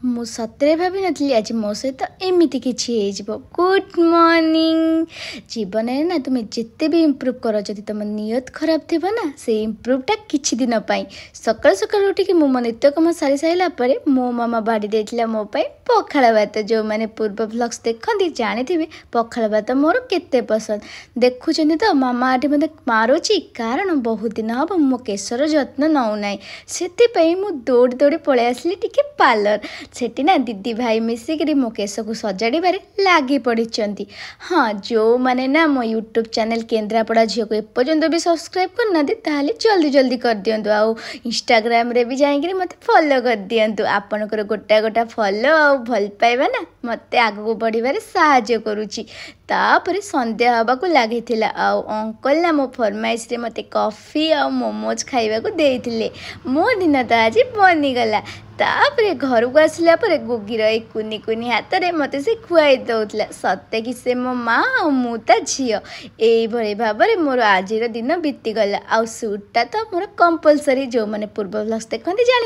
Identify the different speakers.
Speaker 1: ମୁଁ ସତରେ ଭାବି ନଥିଲି ଆଜି ମୋ ସହିତ ଏମିତି କିଛି ହେଇଯିବ। Good morning. ଜୀବନରେ ନା ତୁମେ ଯେତେ ବି ଇମ୍ପ୍ରୁଭ୍ କର, ଯଦି ତୁମ ନିୟତ ଖରାପ ଥିବ ନା, ସେଇ ଇମ୍ପ୍ରୁଭ୍ଟା କିଛି ଦିନ ପାଇଁ। ସକାଳୁ ସକାଳୁ ଉଠିକି ମୁଁ ମୋ ନିତ୍ୟକର୍ମ ସାରି ସାରିଲା ପରେ ମୋ ମାମା ବାଢ଼ି ଦେଇଥିଲା ମୋ ପାଇଁ ପଖାଳ ଭାତ। ଯେଉଁମାନେ ପୂର୍ବ ଭ୍ଲଗ୍ସ ଦେଖନ୍ତି ଜାଣିଥିବେ ପଖାଳ ଭାତ ମୋର କେତେ ପସନ୍ଦ। ଦେଖୁଛନ୍ତି ତ ମାମା ଏଠି ମୋତେ ମାରୁଛି, କାରଣ ବହୁତ ଦିନ ହେବ ମୋ କେଶର ଯତ୍ନ ନେଉନାହିଁ। ସେଥିପାଇଁ ମୁଁ ଦୌଡ଼ି ଦୌଡ଼ି ପଳେଇ ଆସିଲି ଟିକେ ପାର୍ଲର। ସେଠି ନା ଦିଦି ଭାଇ ମିଶିକିରି ମୋ କେଶକୁ ସଜାଡ଼ିବାରେ ଲାଗି ପଡ଼ିଛନ୍ତି। ହଁ, ଯେଉଁମାନେ ନା ମୋ ୟୁଟ୍ୟୁବ୍ ଚ୍ୟାନେଲ୍ କେନ୍ଦ୍ରାପଡ଼ା ଝିଅକୁ ଏପର୍ଯ୍ୟନ୍ତ ବି ସବସ୍କ୍ରାଇବ୍ କରିନାହାନ୍ତି, ତାହେଲେ ଜଲ୍ଦି ଜଲ୍ଦି କରିଦିଅନ୍ତୁ। ଆଉ ଇନଷ୍ଟାଗ୍ରାମରେ ବି ଯାଇକିରି ମୋତେ ଫଲୋ କରିଦିଅନ୍ତୁ। ଆପଣଙ୍କର ଗୋଟା ଫଲୋ ଆଉ ଭଲ ପାଇବା ନା ମୋତେ ଆଗକୁ ବଢ଼ିବାରେ ସାହାଯ୍ୟ କରୁଛି। ତାପରେ ସନ୍ଧ୍ୟା ହେବାକୁ ଲାଗିଥିଲା, ଆଉ ଅଙ୍କଲ ନା ମୋ ଫରମାଇଶରେ ମୋତେ କଫି ଆଉ ମୋମୋଜ ଖାଇବାକୁ ଦେଇଥିଲେ। ମୋ ଦିନ ତ ଆଜି ବନିଗଲା। ତାପରେ ଘରକୁ ଆସିଲା ପରେ ଗୁଗିର ଏଇ କୁନି କୁନି ହାତରେ ମୋତେ ସେ ଖୁଆଇ ଦେଉଥିଲା। ସତେ କି ସେ ମୋ ମା ଆଉ ମୁଁ ତା ଝିଅ। ଏଇଭଳି ଭାବରେ ମୋର ଆଜିର ଦିନ ବିତିଗଲା। ଆଉ ସୁଟ୍ଟା ତ ମୋର କମ୍ପଲସରି। ଯେଉଁମାନେ ପୂର୍ବ ଭ୍ଲଗ୍ସ ଦେଖନ୍ତି ଜାଣି